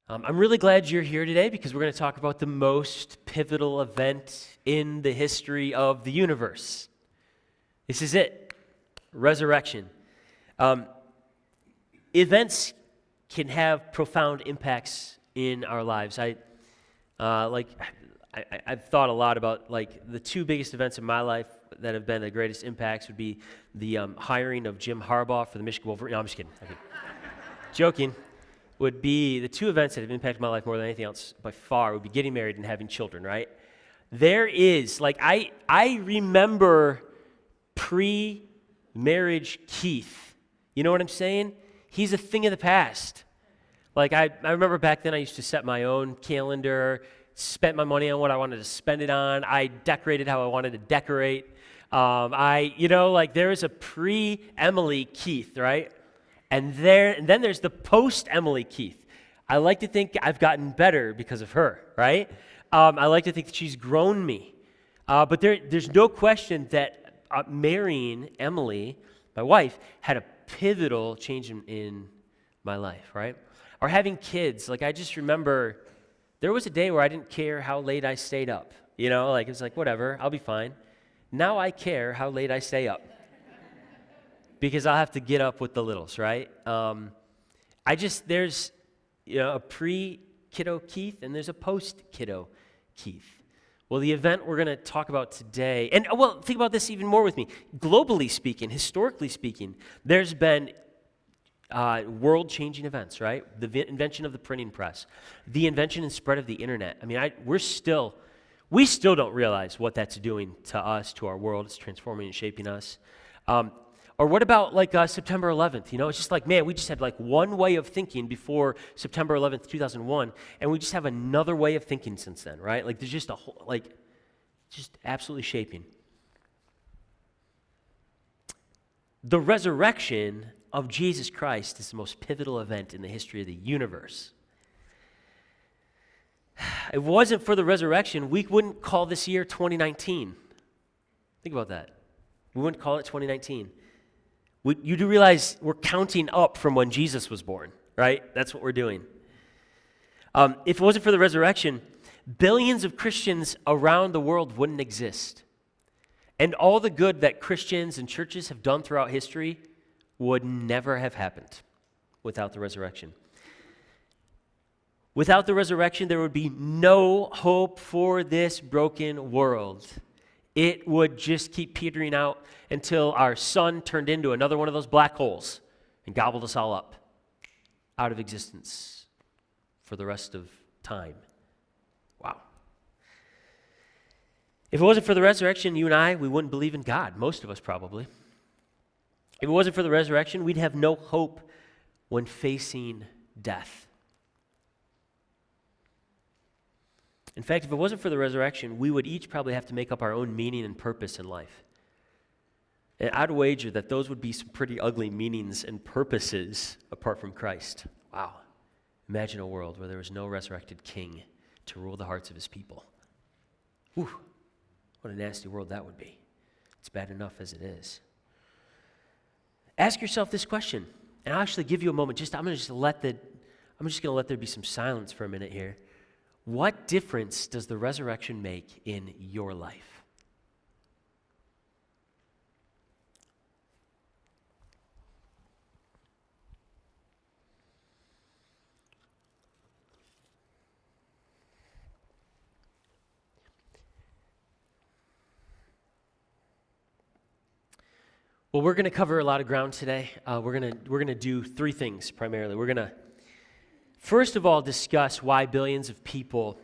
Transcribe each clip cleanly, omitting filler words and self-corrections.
I'm really glad you're here today because we're going to talk about the most pivotal event in the history of the universe. This is it, resurrection. Events can have profound impacts in our lives. I've thought a lot about the two biggest events in my life that have been the greatest impacts would be the hiring of Jim Harbaugh for the Michigan Wolverines. No, I'm just kidding. Joking. Would be the two events that have impacted my life more than anything else by far would be getting married and having children, right? There is, I remember pre-marriage Keith. You know what I'm saying? He's a thing of the past. I remember back then I used to set my own calendar, spent my money on what I wanted to spend it on. I decorated how I wanted to decorate. There is a pre-Emily Keith, right? And then there's the post-Emily Keith. I like to think I've gotten better because of her, right? I like to think that she's grown me. But there's no question that marrying Emily, my wife, had a pivotal change in my life, right? Or having kids. I just remember there was a day where I didn't care how late I stayed up. It was whatever, I'll be fine. Now I care how late I stay up. Because I'll have to get up with the littles, right? There's a pre-kiddo Keith and there's a post-kiddo Keith. Well, the event we're going to talk about today, and think about this even more with me. Globally speaking, historically speaking, there's been world-changing events, right? The invention of the printing press, the invention and spread of the internet. We still don't realize what that's doing to us, to our world. It's transforming and shaping us. Or what about September 11th? It's just we just had one way of thinking before September 11th, 2001, and we just have another way of thinking since then, right? There's just a whole, just absolutely shaping. The resurrection of Jesus Christ is the most pivotal event in the history of the universe. If it wasn't for the resurrection, we wouldn't call this year 2019. Think about that. We wouldn't call it 2019. You do realize we're counting up from when Jesus was born, right? That's what we're doing. If it wasn't for the resurrection, billions of Christians around the world wouldn't exist. And all the good that Christians and churches have done throughout history would never have happened without the resurrection. Without the resurrection, there would be no hope for this broken world. It would just keep petering out until our sun turned into another one of those black holes and gobbled us all up out of existence for the rest of time. Wow. If it wasn't for the resurrection, you and I, we wouldn't believe in God, most of us probably. If it wasn't for the resurrection, we'd have no hope when facing death. In fact, if it wasn't for the resurrection, we would each probably have to make up our own meaning and purpose in life. And I'd wager that those would be some pretty ugly meanings and purposes apart from Christ. Wow. Imagine a world where there was no resurrected king to rule the hearts of his people. Whew. What a nasty world that would be. It's bad enough as it is. Ask yourself this question, and I'll actually give you a moment. I'm just going to let there be some silence for a minute here. What difference does the resurrection make in your life? Well, we're going to cover a lot of ground today. We're going to do three things primarily. We're going to first of all discuss why billions of people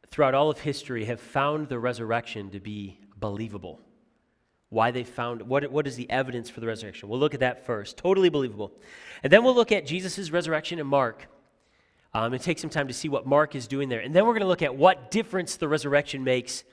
throughout all of history have found the resurrection to be believable. Why they found, what is the evidence for the resurrection? We'll look at that first, totally believable. And then we'll look at Jesus' resurrection in Mark and take some time to see what Mark is doing there. And then we're going to look at what difference the resurrection makes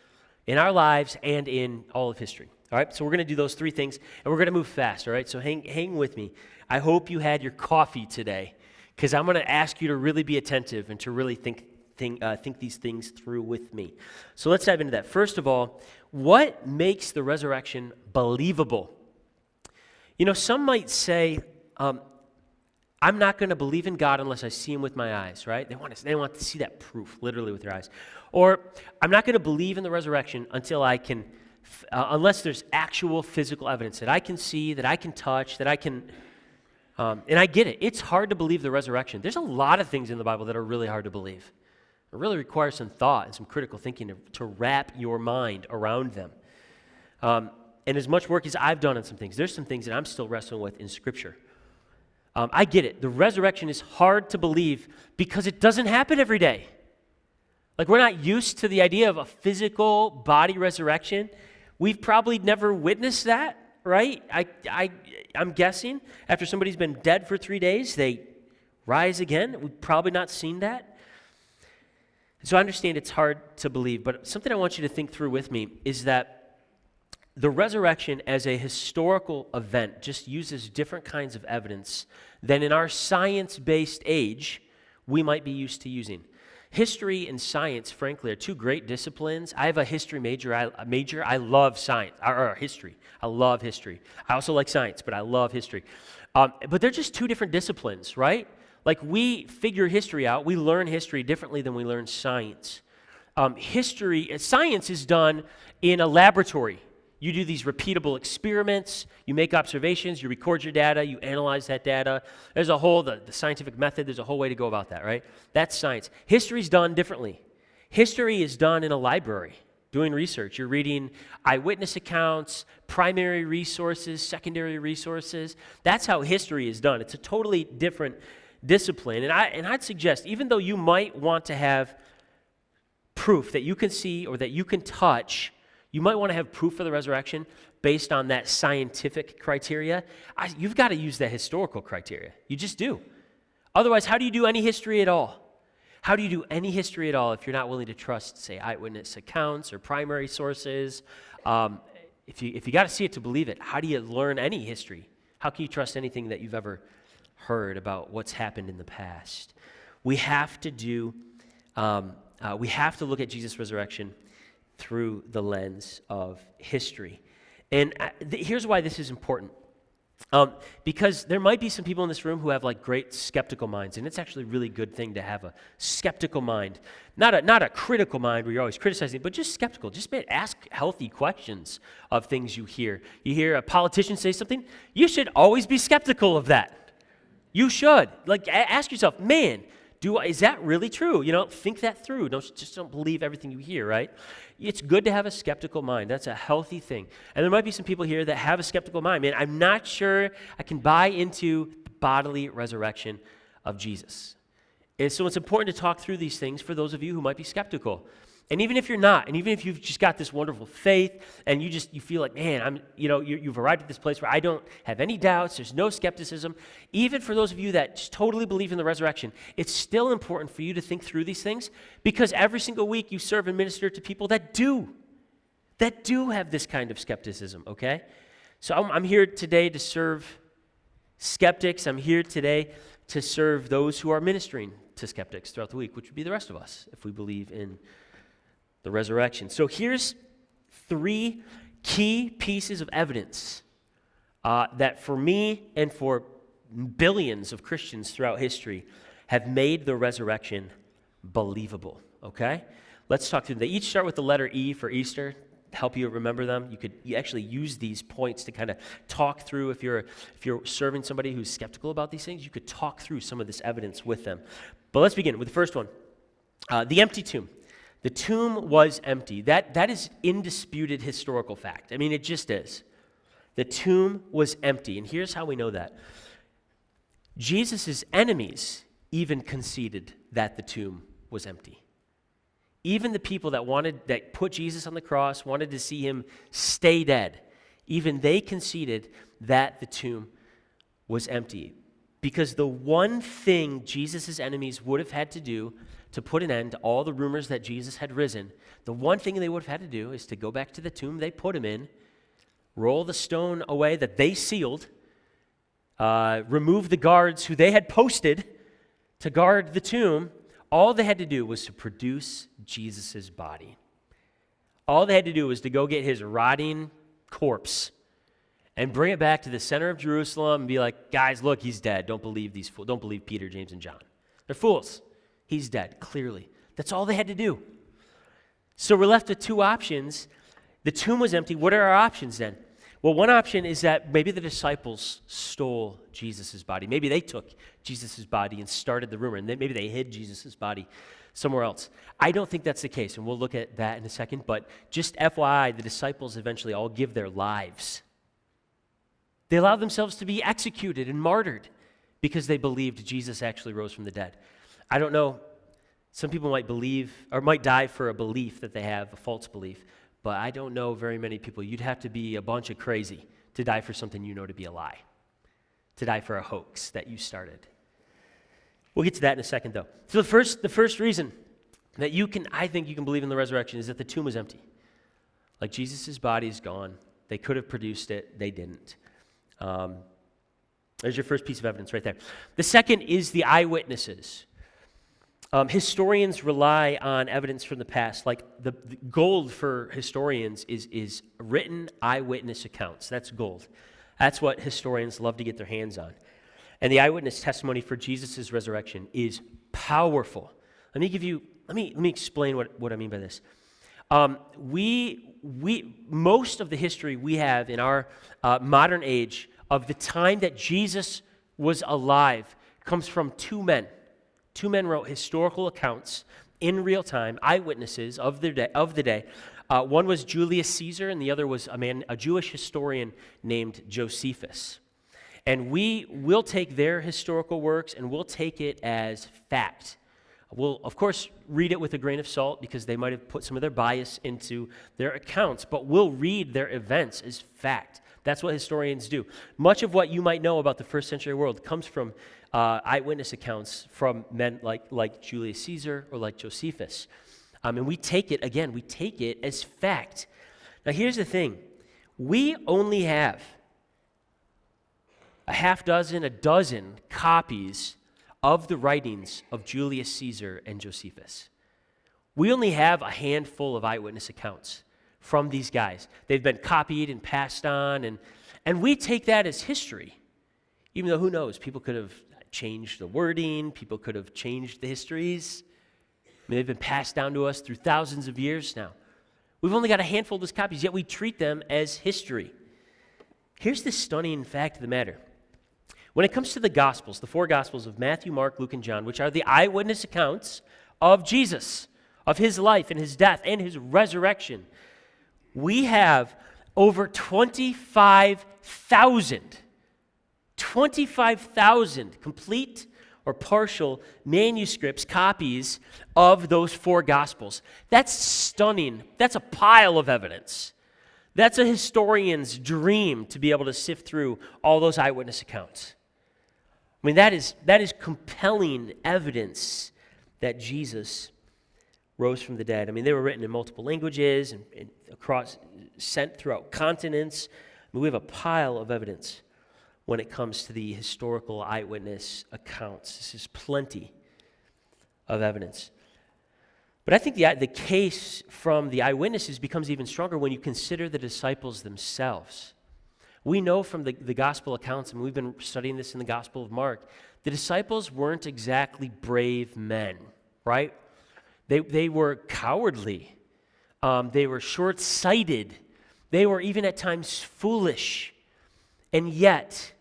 in our lives and in all of history. All right, so we're going to do those three things, and we're going to move fast, all right? So hang with me. I hope you had your coffee today, because I'm going to ask you to really be attentive and to really think these things through with me. So let's dive into that. First of all, what makes the resurrection believable? Some might say, I'm not going to believe in God unless I see him with my eyes, right? They want to see that proof, literally with their eyes. Or I'm not going to believe in the resurrection until I can, unless there's actual physical evidence that I can see, that I can touch, that I can, and I get it. It's hard to believe the resurrection. There's a lot of things in the Bible that are really hard to believe. It really requires some thought and some critical thinking to wrap your mind around them. And as much work as I've done on some things, there's some things that I'm still wrestling with in Scripture. I get it. The resurrection is hard to believe because it doesn't happen every day. Like, we're not used to the idea of a physical body resurrection. We've probably never witnessed that, right? I'm guessing after somebody's been dead for 3 days, they rise again. We've probably not seen that. So I understand it's hard to believe, but something I want you to think through with me is that the resurrection as a historical event just uses different kinds of evidence than in our science-based age we might be used to using. History and science, frankly, are two great disciplines. I have a history major. I love science, or history. I love history. I also like science, but I love history. But they're just two different disciplines, right? Like, we figure history out. We learn history differently than we learn science. Science is done in a laboratory. You do these repeatable experiments, you make observations, you record your data, you analyze that data. There's a whole, the scientific method, there's a whole way to go about that, right? That's science. History's done differently. History is done in a library, doing research. You're reading eyewitness accounts, primary resources, secondary resources. That's how history is done. It's a totally different discipline. And I'd suggest, even though you might want to have proof that you can see or that you can touch, you might want to have proof of the resurrection based on that scientific criteria. You've got to use that historical criteria. You just do. Otherwise, how do you do any history at all? How do you do any history at all if you're not willing to trust, say, eyewitness accounts or primary sources? If you got to see it to believe it, how do you learn any history? How can you trust anything that you've ever heard about what's happened in the past? We have to look at Jesus' resurrection through the lens of history. And here's why this is important. Because there might be some people in this room who have like great skeptical minds, and it's actually a really good thing to have a skeptical mind. Not a critical mind where you're always criticizing, but just skeptical. Just ask healthy questions of things you hear. You hear a politician say something, you should always be skeptical of that. You should. Like, ask yourself, man, is that really true? Think that through. Don't believe everything you hear, right? It's good to have a skeptical mind. That's a healthy thing. And there might be some people here that have a skeptical mind. Man, I'm not sure I can buy into the bodily resurrection of Jesus. And so it's important to talk through these things for those of you who might be skeptical. And even if you're not, and even if you've just got this wonderful faith, and you feel like, man, you've arrived at this place where I don't have any doubts, there's no skepticism. Even for those of you that just totally believe in the resurrection, it's still important for you to think through these things, because every single week you serve and minister to people that do have this kind of skepticism. Okay, so I'm here today to serve skeptics. I'm here today to serve those who are ministering to skeptics throughout the week, which would be the rest of us if we believe in the resurrection. So here's 3 key pieces of evidence that for me and for billions of Christians throughout history have made the resurrection believable, okay? Let's talk through them. They each start with the letter E for Easter, to help you remember them. You actually use these points to kind of talk through. If you're serving somebody who's skeptical about these things, you could talk through some of this evidence with them. But let's begin with the first one, the empty tomb. The tomb was empty. That is indisputed historical fact. I mean, it just is. The tomb was empty. And here's how we know that. Jesus' enemies even conceded that the tomb was empty. Even the people that put Jesus on the cross, wanted to see him stay dead, even they conceded that the tomb was empty. Because the one thing Jesus' enemies would have had to do to put an end to all the rumors that Jesus had risen, the one thing they would have had to do is to go back to the tomb they put him in, roll the stone away that they sealed, remove the guards who they had posted to guard the tomb. All they had to do was to produce Jesus' body. All they had to do was to go get his rotting corpse and bring it back to the center of Jerusalem and be like, guys, look, he's dead. Don't believe these fools. Don't believe Peter, James, and John. They're fools. He's dead, clearly. That's all they had to do. So we're left with two options. The tomb was empty. What are our options then? Well, one option is that maybe the disciples stole Jesus' body. Maybe they took Jesus' body and started the rumor, and then maybe they hid Jesus' body somewhere else. I don't think that's the case, and we'll look at that in a second, but just FYI, the disciples eventually all give their lives. They allowed themselves to be executed and martyred because they believed Jesus actually rose from the dead. I don't know. Some people might believe or might die for a belief that they have, a false belief. But I don't know very many people. You'd have to be a bunch of crazy to die for something you know to be a lie, to die for a hoax that you started. We'll get to that in a second, though. So the first reason that I think you can believe in the resurrection is that the tomb was empty. Like Jesus' body is gone. They could have produced it. They didn't. There's your first piece of evidence right there. The second is the eyewitnesses. Historians rely on evidence from the past. Like the gold for historians is written eyewitness accounts. That's gold. That's what historians love to get their hands on. And the eyewitness testimony for Jesus' resurrection is powerful. Let me explain what I mean by this. Most of the history we have in our modern age of the time that Jesus was alive comes from two men. Two men wrote historical accounts in real time, eyewitnesses of the day. One was Julius Caesar, and the other was a Jewish historian named Josephus. And we will take their historical works and we'll take it as fact. We'll, of course, read it with a grain of salt because they might have put some of their bias into their accounts, but we'll read their events as fact. That's what historians do. Much of what you might know about the first century world comes from eyewitness accounts from men like Julius Caesar or like Josephus. And we take it as fact. Now here's the thing. We only have a dozen copies of the writings of Julius Caesar and Josephus. We only have a handful of eyewitness accounts from these guys. They've been copied and passed on, and we take that as history. Even though, who knows, people could have changed the wording, people could have changed the histories. I mean, they've been passed down to us through thousands of years now. We've only got a handful of those copies, yet we treat them as history. Here's the stunning fact of the matter. When it comes to the Gospels, the four Gospels of Matthew, Mark, Luke, and John, which are the eyewitness accounts of Jesus, of his life and his death and his resurrection, we have over 25,000 complete or partial manuscripts, copies of those four Gospels. That's stunning. That's a pile of evidence. That's a historian's dream to be able to sift through all those eyewitness accounts. I mean, that is compelling evidence that Jesus rose from the dead. I mean, they were written in multiple languages and sent throughout continents. I mean, we have a pile of evidence when it comes to the historical eyewitness accounts. This is plenty of evidence. But I think the case from the eyewitnesses becomes even stronger when you consider the disciples themselves. We know from the gospel accounts, and we've been studying this in the Gospel of Mark, the disciples weren't exactly brave men, right? They were cowardly. They were short-sighted. They were even at times foolish. And yet,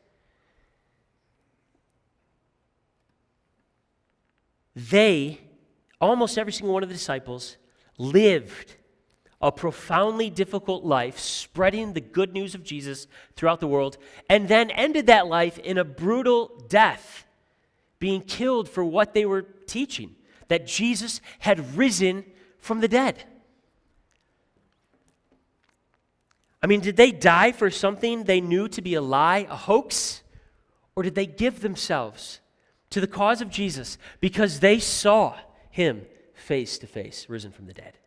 almost every single one of the disciples, lived a profoundly difficult life, spreading the good news of Jesus throughout the world, and then ended that life in a brutal death, being killed for what they were teaching, that Jesus had risen from the dead. I mean, did they die for something they knew to be a lie, a hoax? Or did they give themselves to the cause of Jesus because they saw him face to face, risen from the dead?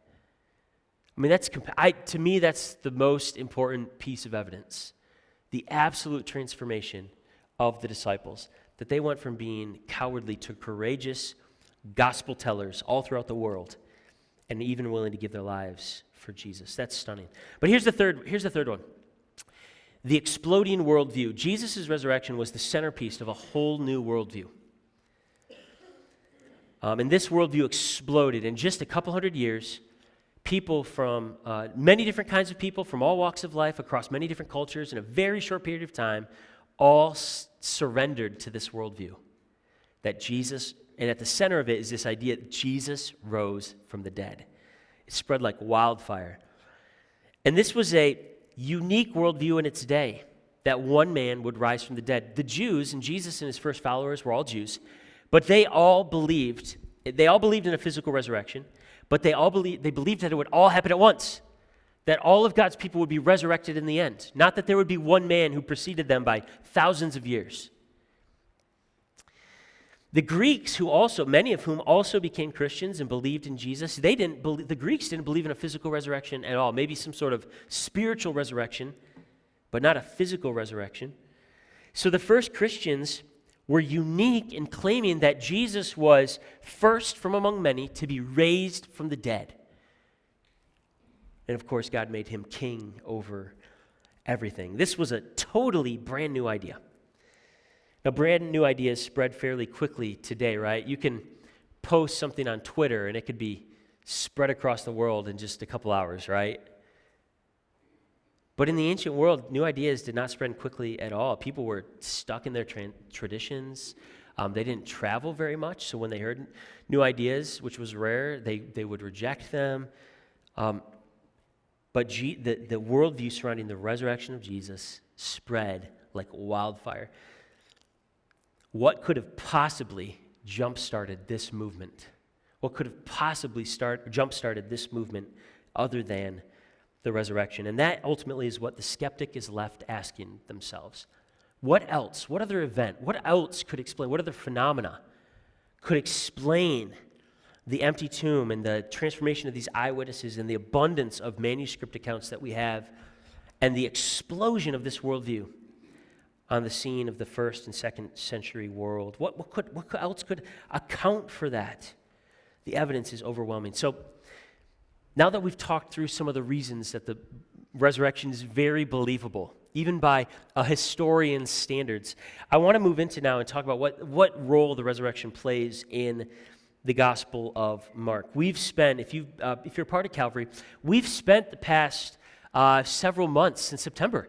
I mean, to me, that's the most important piece of evidence. The absolute transformation of the disciples, that they went from being cowardly to courageous gospel tellers all throughout the world, and even willing to give their lives for Jesus. That's stunning. But here's the third one. the exploding worldview. Jesus' resurrection was the centerpiece of a whole new worldview. And this worldview exploded in just a couple hundred years. People from many different kinds of people from all walks of life across many different cultures in a very short period of time all surrendered to this worldview. That Jesus, and at the center of it is this idea that Jesus rose from the dead. It spread like wildfire. And this was a unique worldview in its day, that one man would rise from the dead. The Jews, and Jesus and his first followers were all Jews, but they all believed in a physical resurrection, but they believed that it would all happen at once, that all of God's people would be resurrected in the end, not that there would be one man who preceded them by thousands of years. The Greeks, many of whom also became Christians and believed in Jesus, the Greeks didn't believe in a physical resurrection at all, maybe some sort of spiritual resurrection, but not a physical resurrection. So the first Christians were unique in claiming that Jesus was first from among many to be raised from the dead. And of course, God made him king over everything. This was a totally brand new idea. Now, brand new ideas spread fairly quickly today, right? You can post something on Twitter and it could be spread across the world in just a couple hours, right? But in the ancient world, new ideas did not spread quickly at all. People were stuck in their traditions. They didn't travel very much, so when they heard new ideas, which was rare, they would reject them. But the worldview surrounding the resurrection of Jesus spread like wildfire. What could have possibly jump-started this movement? What could have possibly jump-started this movement other than the resurrection? And that ultimately is what the skeptic is left asking themselves. What else? What other event? What else could explain? What other phenomena could explain the empty tomb and the transformation of these eyewitnesses and the abundance of manuscript accounts that we have and the explosion of this worldview on the scene of the first and second century world? What else could account for that? The evidence is overwhelming. So now that we've talked through some of the reasons that the resurrection is very believable, even by a historian's standards, I want to move into now and talk about what role the resurrection plays in the Gospel of Mark. We've spent, if you're part of Calvary, we've spent the past several months since September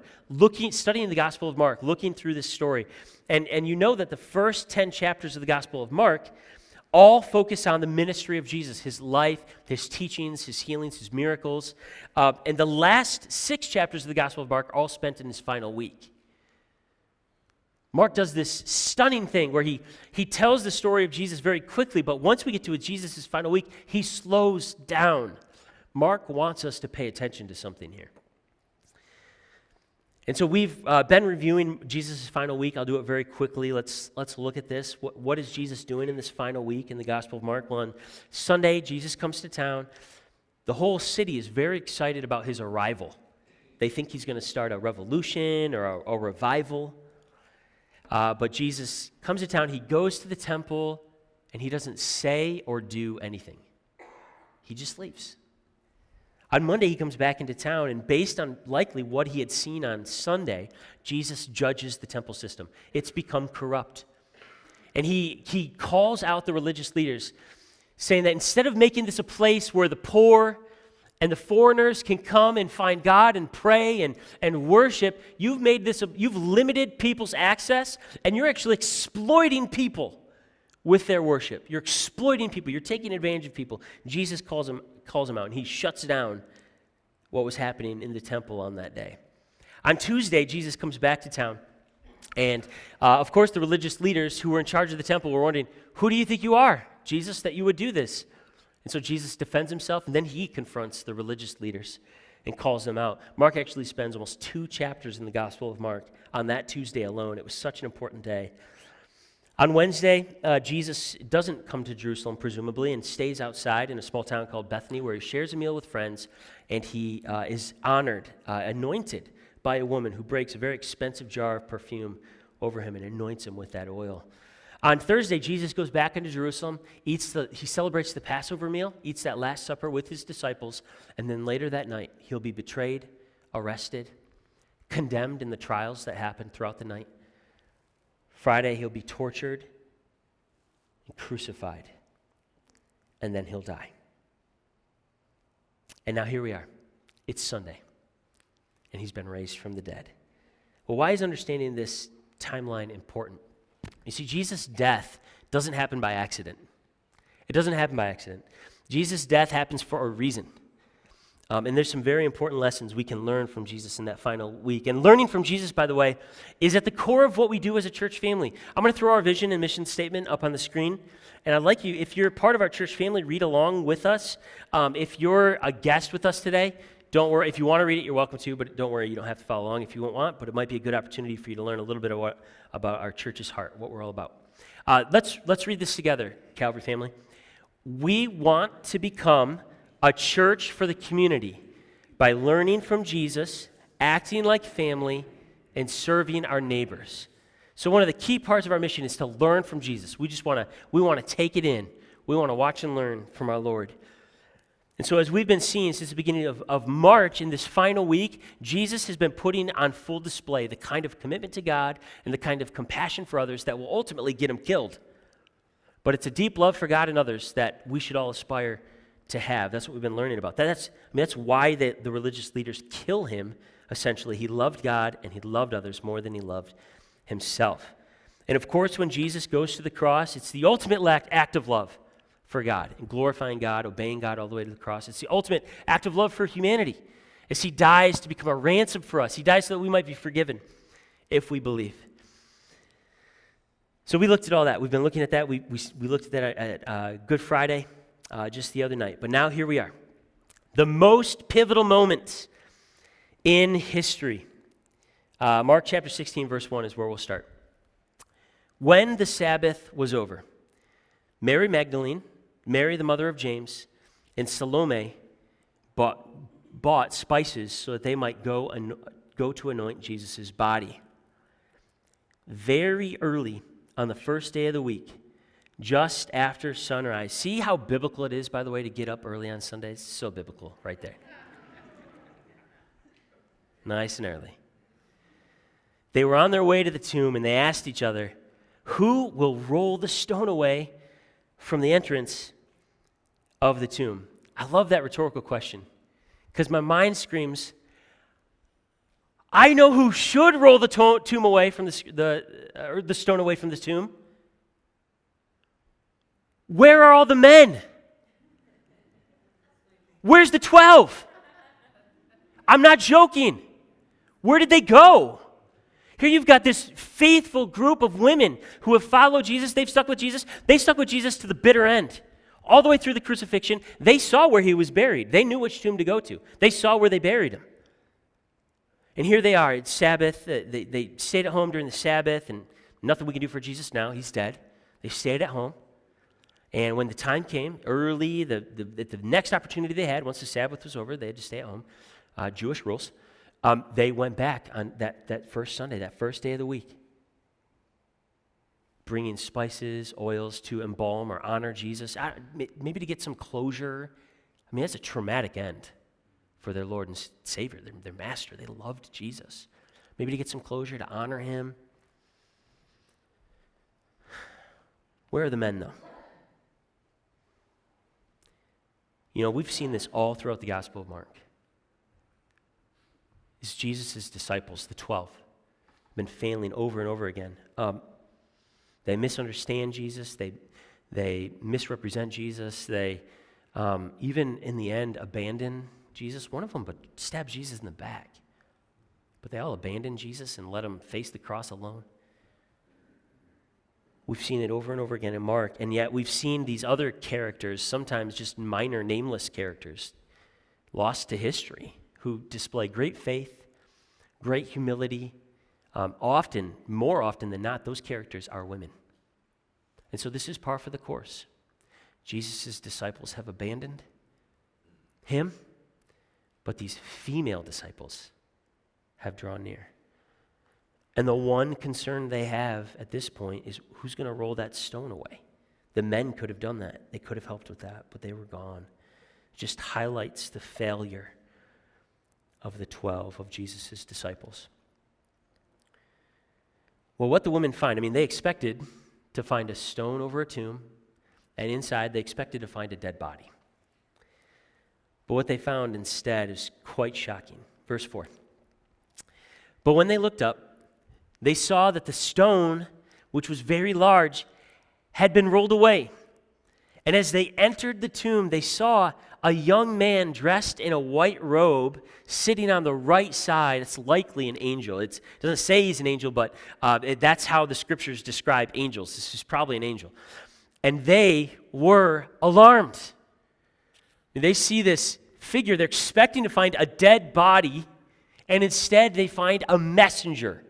studying the Gospel of Mark, looking through this story. And you know that the first 10 chapters of the Gospel of Mark all focus on the ministry of Jesus, his life, his teachings, his healings, his miracles. And the last 6 chapters of the Gospel of Mark are all spent in his final week. Mark does this stunning thing where he tells the story of Jesus very quickly, but once we get to Jesus' final week, he slows down. Mark wants us to pay attention to something here. And so we've been reviewing Jesus' final week. I'll do it very quickly. Let's look at this. What is Jesus doing in this final week in the Gospel of Mark? Well, on Sunday, Jesus comes to town. The whole city is very excited about his arrival. They think he's going to start a revolution or a revival. But Jesus comes to town. He goes to the temple, and he doesn't say or do anything. He just leaves. On Monday, he comes back into town, and based on likely what he had seen on Sunday, Jesus judges the temple system. It's become corrupt. And he calls out the religious leaders, saying that instead of making this a place where the poor and the foreigners can come and find God and pray and worship, you've limited people's access, and you're actually exploiting people with their worship. You're exploiting people. You're taking advantage of people. Jesus calls him out, and he shuts down what was happening in the temple on that day. On Tuesday, Jesus comes back to town, and of course, the religious leaders who were in charge of the temple were wondering, who do you think you are, Jesus, that you would do this? And so Jesus defends himself, and then he confronts the religious leaders and calls them out. Mark actually spends almost 2 chapters in the Gospel of Mark on that Tuesday alone. It was such an important day. On Wednesday, Jesus doesn't come to Jerusalem, presumably, and stays outside in a small town called Bethany, where he shares a meal with friends, and he is honored, anointed by a woman who breaks a very expensive jar of perfume over him and anoints him with that oil. On Thursday, Jesus goes back into Jerusalem, he celebrates the Passover meal, eats that Last Supper with his disciples, and then later that night, he'll be betrayed, arrested, condemned in the trials that happened throughout the night. Friday, he'll be tortured and crucified, and then he'll die. And now here we are. It's Sunday, and he's been raised from the dead. Well, why is understanding this timeline important? You see, Jesus' death doesn't happen by accident. It doesn't happen by accident. Jesus' death happens for a reason. And there's some very important lessons we can learn from Jesus in that final week. And learning from Jesus, by the way, is at the core of what we do as a church family. I'm going to throw our vision and mission statement up on the screen. And I'd like you, if you're part of our church family, read along with us. If you're a guest with us today, don't worry. If you want to read it, you're welcome to, but don't worry, you don't have to follow along if you won't want. But it might be a good opportunity for you to learn a little bit about our church's heart, what we're all about. Let's read this together, Calvary family. We want to become a church for the community by learning from Jesus, acting like family, and serving our neighbors. So one of the key parts of our mission is to learn from Jesus. We want to take it in. We want to watch and learn from our Lord. And so as we've been seeing since the beginning of March, in this final week, Jesus has been putting on full display the kind of commitment to God and the kind of compassion for others that will ultimately get him killed. But it's a deep love for God and others that we should all aspire to have. That's what we've been learning about. That's why the religious leaders kill him, essentially. He loved God and he loved others more than he loved himself. And of course, when Jesus goes to the cross, it's the ultimate act of love for God, and glorifying God, obeying God all the way to the cross. It's the ultimate act of love for humanity, as he dies to become a ransom for us. He dies so that we might be forgiven if we believe. So we looked at all that. We've been looking at that. We looked at that at Good Friday just the other night. But now here we are. The most pivotal moment in history. Mark chapter 16, verse 1 is where we'll start. When the Sabbath was over, Mary Magdalene, Mary the mother of James, and Salome bought spices so that they might go to anoint Jesus' body. Very early on the first day of the week, just after sunrise. See how biblical it is, by the way, to get up early on Sundays? It's so biblical right there. Nice and early. They were on their way to the tomb, and they asked each other, who will roll the stone away from the entrance of the tomb? I love that rhetorical question, because my mind screams, I know who should roll the tomb away from the stone away from the tomb. Where are all the men? Where's the 12? I'm not joking. Where did they go? Here you've got this faithful group of women who have followed Jesus. They've stuck with Jesus. They stuck with Jesus to the bitter end. All the way through the crucifixion. They saw where he was buried. They knew which tomb to go to. They saw where they buried him. And here they are. It's Sabbath. They stayed at home during the Sabbath, and nothing we can do for Jesus now. He's dead. They stayed at home. And when the time came, early, the next opportunity they had, once the Sabbath was over, they had to stay at home. Jewish rules. They went back on that first Sunday, that first day of the week, bringing spices, oils to embalm or honor Jesus, maybe to get some closure. I mean, that's a traumatic end for their Lord and Savior, their master. They loved Jesus. Maybe to get some closure, to honor him. Where are the men, though? You know, we've seen this all throughout the Gospel of Mark. It's Jesus' disciples, the 12, been failing over and over again. They misunderstand Jesus. They misrepresent Jesus. They, even in the end, abandon Jesus. One of them stabbed Jesus in the back. But they all abandoned Jesus and let him face the cross alone. We've seen it over and over again in Mark, and yet we've seen these other characters, sometimes just minor, nameless characters, lost to history, who display great faith, great humility. More often than not, those characters are women. And so this is par for the course. Jesus' disciples have abandoned him, but these female disciples have drawn near. And the one concern they have at this point is who's going to roll that stone away? The men could have done that. They could have helped with that, but they were gone. It just highlights the failure of the 12, of Jesus' disciples. Well, what the women find, they expected to find a stone over a tomb, and inside they expected to find a dead body. But what they found instead is quite shocking. Verse 4. But when they looked up, they saw that the stone, which was very large, had been rolled away. And as they entered the tomb, they saw a young man dressed in a white robe sitting on the right side. It's likely an angel. It doesn't say he's an angel, but that's how the scriptures describe angels. This is probably an angel. And they were alarmed. They see this figure. They're expecting to find a dead body, and instead they find a messenger.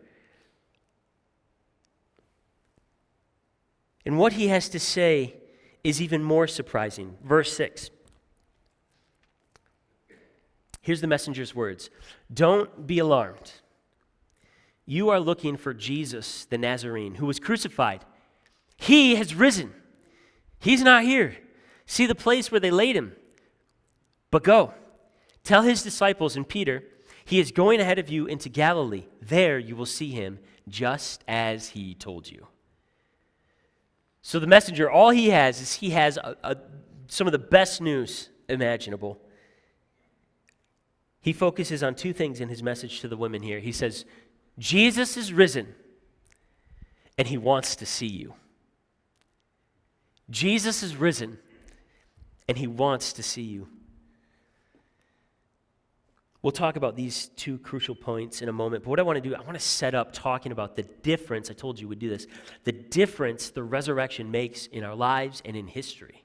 And what he has to say is even more surprising. Verse 6. Here's the messenger's words. Don't be alarmed. You are looking for Jesus, the Nazarene, who was crucified. He has risen. He's not here. See the place where they laid him. But go, tell his disciples and Peter, he is going ahead of you into Galilee. There you will see him, just as he told you. So the messenger, all he has is some of the best news imaginable. He focuses on two things in his message to the women here. He says, Jesus is risen, and he wants to see you. Jesus is risen, and he wants to see you. We'll talk about these two crucial points in a moment, but what I want to do, I want to set up talking about the difference, I told you we'd do this, the difference the resurrection makes in our lives and in history.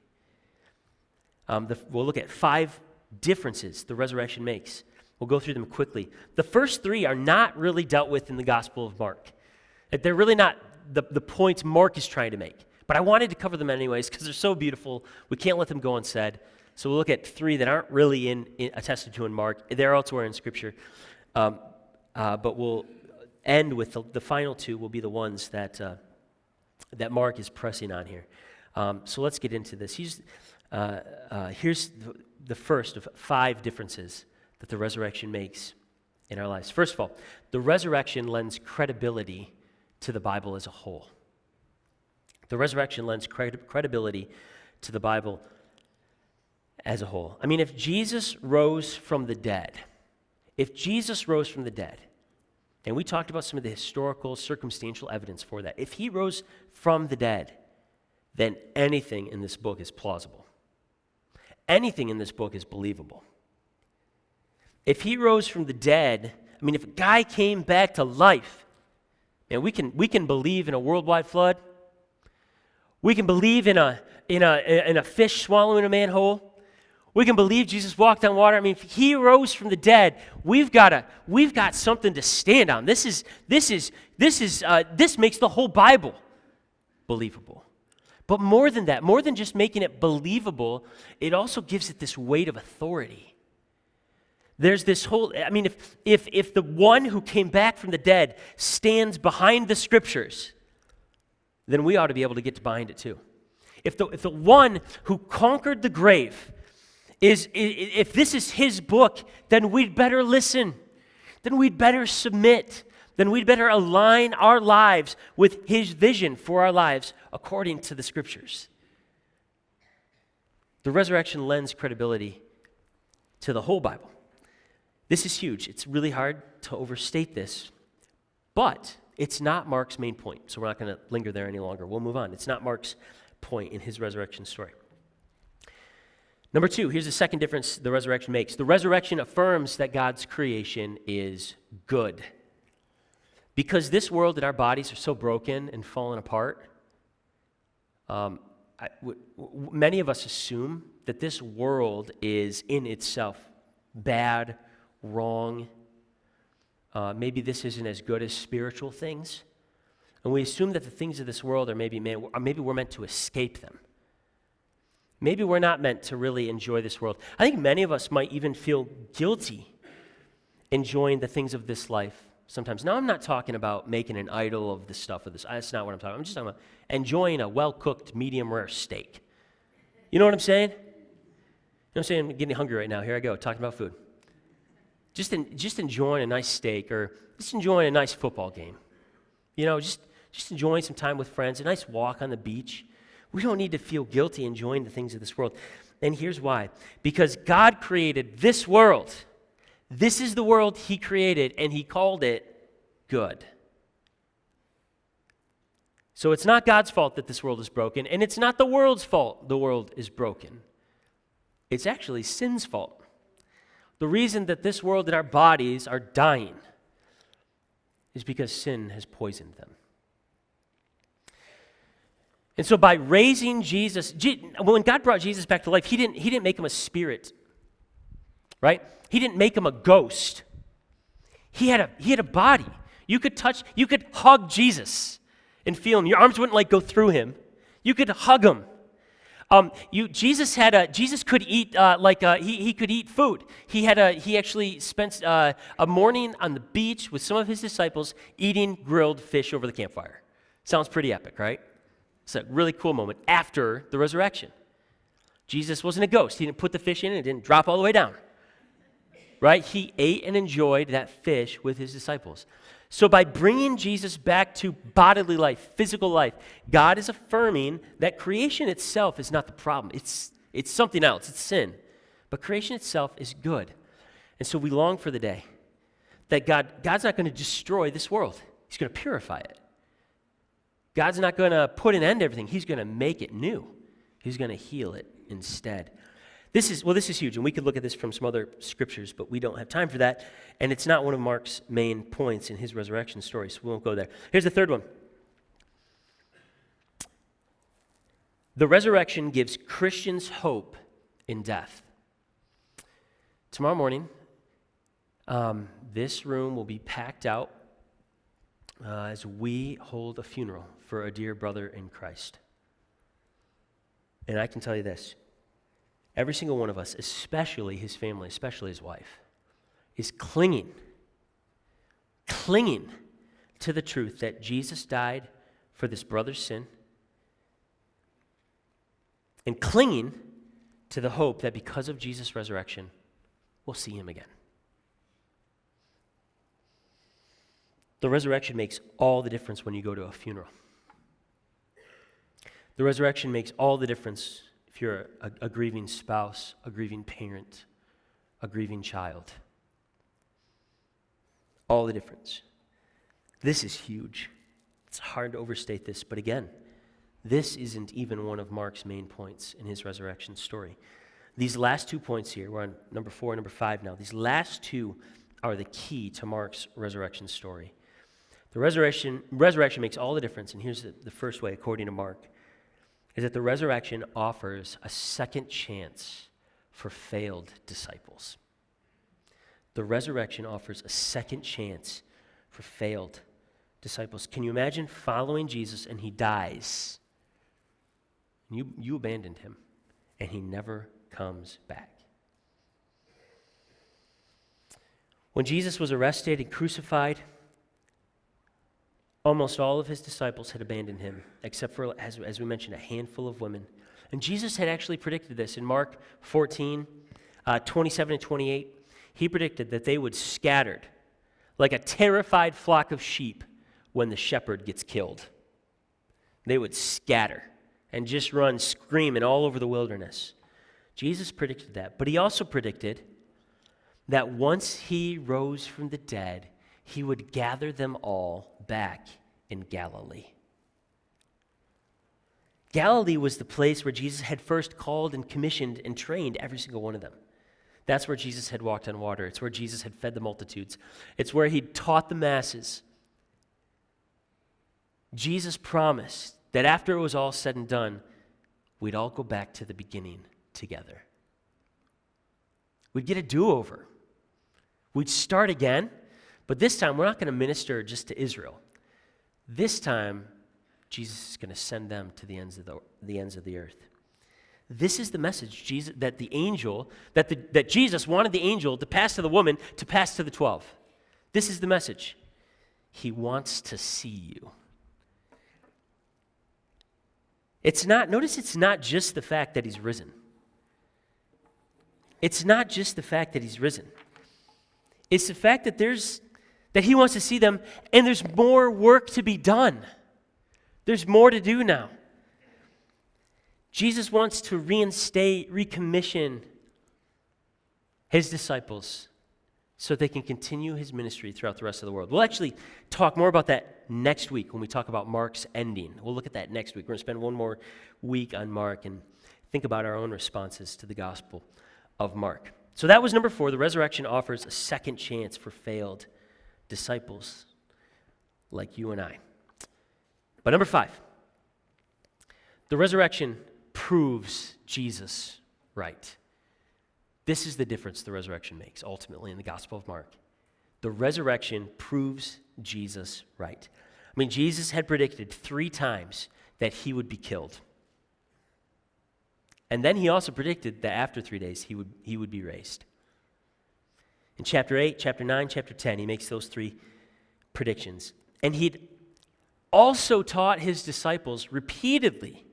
We'll look at 5 differences the resurrection makes. We'll go through them quickly. The first 3 are not really dealt with in the Gospel of Mark. They're really not the points Mark is trying to make, but I wanted to cover them anyways because they're so beautiful. We can't let them go unsaid. So we'll look at 3 that aren't really attested to in Mark. They're elsewhere in Scripture. But we'll end with the final 2 will be the ones that Mark is pressing on here. So let's get into this. Here's the first of 5 differences that the resurrection makes in our lives. First of all, the resurrection lends credibility to the Bible as a whole. The resurrection lends credibility to the Bible as a whole. If Jesus rose from the dead, and we talked about some of the historical, circumstantial evidence for that, if he rose from the dead, then anything in this book is plausible. Anything in this book is believable. If he rose from the dead, if a guy came back to life, and we can believe in a worldwide flood. We can believe in a fish swallowing a manhole. We can believe Jesus walked on water. If he rose from the dead, we've got something to stand on. This makes the whole Bible believable. But more than that, more than just making it believable, it also gives it this weight of authority. There's this whole, if the one who came back from the dead stands behind the Scriptures, then we ought to be able to get behind it too. If the one who conquered the grave if this is his book, then we'd better listen. Then we'd better submit. Then we'd better align our lives with his vision for our lives according to the Scriptures. The resurrection lends credibility to the whole Bible. This is huge. It's really hard to overstate this, but it's not Mark's main point, so we're not going to linger there any longer. We'll move on. It's not Mark's point in his resurrection story. Number 2, here's the second difference the resurrection makes. The resurrection affirms that God's creation is good. Because this world and our bodies are so broken and fallen apart, many of us assume that this world is in itself bad, wrong. Maybe this isn't as good as spiritual things. And we assume that the things of this world are maybe we're meant to escape them. Maybe we're not meant to really enjoy this world. I think many of us might even feel guilty enjoying the things of this life sometimes. Now, I'm not talking about making an idol of the stuff of this. That's not what I'm talking about. I'm just talking about enjoying a well-cooked, medium-rare steak. You know what I'm saying? You know what I'm saying? I'm getting hungry right now. Here I go, talking about food. Just enjoying a nice steak or just enjoying a nice football game. You know, just enjoying some time with friends, a nice walk on the beach. We don't need to feel guilty enjoying the things of this world. And here's why. Because God created this world. This is the world he created, and he called it good. So it's not God's fault that this world is broken, and it's not the world's fault the world is broken. It's actually sin's fault. The reason that this world and our bodies are dying is because sin has poisoned them. And so by raising Jesus, when God brought Jesus back to life, he didn't make him a spirit, right? He didn't make him a ghost. He had a body. You could hug Jesus and feel him. Your arms wouldn't go through him. You could hug him. Jesus could eat he could eat food. He actually spent a morning on the beach with some of his disciples eating grilled fish over the campfire. Sounds pretty epic, right? It's a really cool moment after the resurrection. Jesus wasn't a ghost. He didn't put the fish in and it didn't drop all the way down. Right? He ate and enjoyed that fish with his disciples. So by bringing Jesus back to bodily life, physical life, God is affirming that creation itself is not the problem. It's something else. It's sin. But creation itself is good. And so we long for the day that God's not going to destroy this world. He's going to purify it. God's not going to put an end to everything. He's going to make it new. He's going to heal it instead. This is huge, and we could look at this from some other scriptures, but we don't have time for that, and it's not one of Mark's main points in his resurrection story, so we won't go there. Here's the third one. The resurrection gives Christians hope in death. Tomorrow morning, this room will be packed out as we hold a funeral for a dear brother in Christ. And I can tell you this. Every single one of us, especially his family, especially his wife, is clinging to the truth that Jesus died for this brother's sin and clinging to the hope that because of Jesus' resurrection, we'll see him again. The resurrection makes all the difference when you go to a funeral. The resurrection makes all the difference if you're a grieving spouse, a grieving parent, a grieving child. All the difference. This is huge. It's hard to overstate this, but again, this isn't even one of Mark's main points in his resurrection story. These last 2 points here, we're on number 4 and number 5 now. These last two are the key to Mark's resurrection story. The resurrection makes all the difference, and here's the first way, according to Mark, is that the resurrection offers a second chance for failed disciples. The resurrection offers a second chance for failed disciples. Can you imagine following Jesus and he dies? And you abandoned him, and he never comes back. When Jesus was arrested and crucified, almost all of his disciples had abandoned him, except for, as we mentioned, a handful of women. And Jesus had actually predicted this. In Mark 14, 27 and 28, he predicted that they would scatter like a terrified flock of sheep when the shepherd gets killed. They would scatter and just run screaming all over the wilderness. Jesus predicted that. But he also predicted that once he rose from the dead, he would gather them all back in Galilee. Galilee was the place where Jesus had first called and commissioned and trained every single one of them. That's where Jesus had walked on water. It's where Jesus had fed the multitudes. It's where he'd taught the masses. Jesus promised that after it was all said and done, we'd all go back to the beginning together. We'd get a do-over. We'd start again. But this time, we're not going to minister just to Israel. This time, Jesus is going to send them to the ends of the earth. This is the message that Jesus wanted the angel to pass to the woman to pass to the 12. This is the message. He wants to see you. Notice it's not just the fact that he's risen. It's not just the fact that he's risen. It's the fact that he wants to see them, and there's more work to be done. There's more to do now. Jesus wants to reinstate, recommission his disciples so they can continue his ministry throughout the rest of the world. We'll actually talk more about that next week when we talk about Mark's ending. We'll look at that next week. We're going to spend one more week on Mark and think about our own responses to the gospel of Mark. So that was number 4. The resurrection offers a second chance for failed disciples like you and I. But number 5, the resurrection proves Jesus right. This is the difference the resurrection makes ultimately in the Gospel of Mark. The resurrection proves Jesus right. I mean, Jesus had predicted 3 times that he would be killed. And then he also predicted that after 3 days he would be raised. In chapter 8, chapter 9, chapter 10, he makes those 3 predictions. And he'd also taught his disciples repeatedly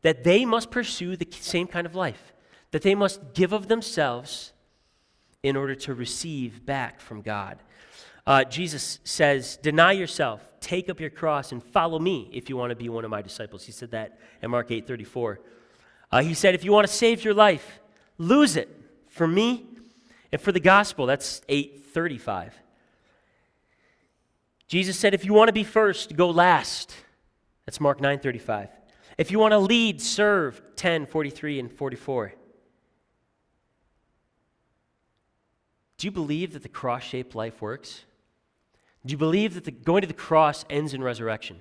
that they must pursue the same kind of life, that they must give of themselves in order to receive back from God. Jesus says, deny yourself, take up your cross, and follow me if you want to be one of my disciples. He said that in Mark 8:34. He said, if you want to save your life, lose it for me and for the gospel. That's 8:35. Jesus said, if you want to be first, go last. That's Mark 9:35. If you want to lead, serve, 10:43 and 44. Do you believe that the cross-shaped life works? Do you believe that going to the cross ends in resurrection?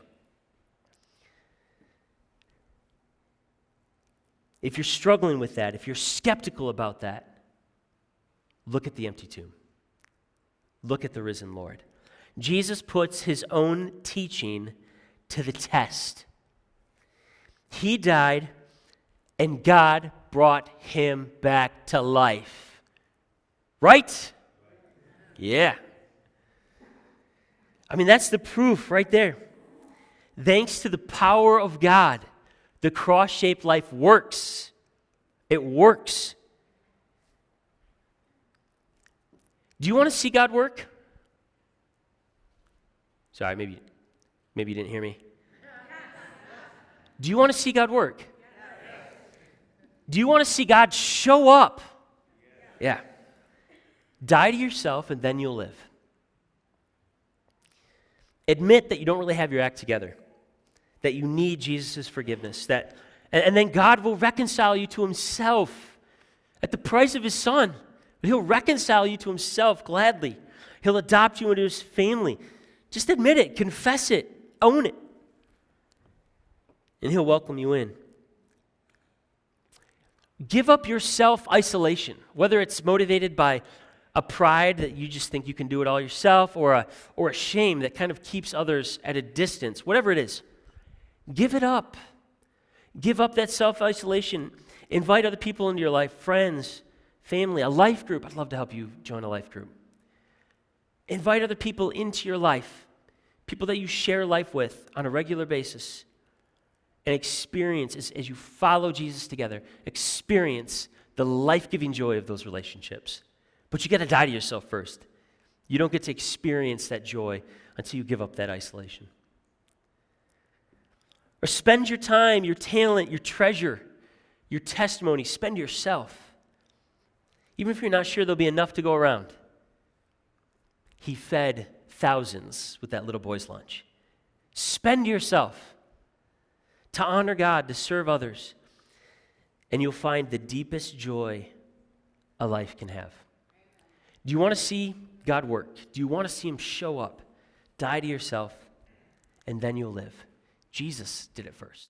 If you're struggling with that, if you're skeptical about that, look at the empty tomb. Look at the risen Lord. Jesus puts his own teaching to the test. He died, and God brought him back to life. Right? Yeah. I mean, that's the proof right there. Thanks to the power of God, the cross-shaped life works. It works. Do you want to see God work? Sorry, maybe you didn't hear me. Do you want to see God work? Do you want to see God show up? Yeah. Die to yourself and then you'll live. Admit that you don't really have your act together, that you need Jesus' forgiveness, and then God will reconcile you to himself at the price of his Son. He'll reconcile you to himself gladly. He'll adopt you into his family. Just admit it, confess it, own it, and he'll welcome you in. Give up your self-isolation, whether it's motivated by a pride that you just think you can do it all yourself, or a shame that kind of keeps others at a distance, whatever it is. Give it up. Give up that self-isolation. Invite other people into your life, friends, family, a life group. I'd love to help you join a life group. Invite other people into your life, people that you share life with on a regular basis, and experience, as you follow Jesus together, experience the life-giving joy of those relationships. But you got to die to yourself first. You don't get to experience that joy until you give up that isolation. Or spend your time, your talent, your treasure, your testimony, spend yourself. Even if you're not sure there'll be enough to go around. He fed thousands with that little boy's lunch. Spend yourself to honor God, to serve others, and you'll find the deepest joy a life can have. Do you want to see God work? Do you want to see him show up? Die to yourself, and then you'll live. Jesus did it first.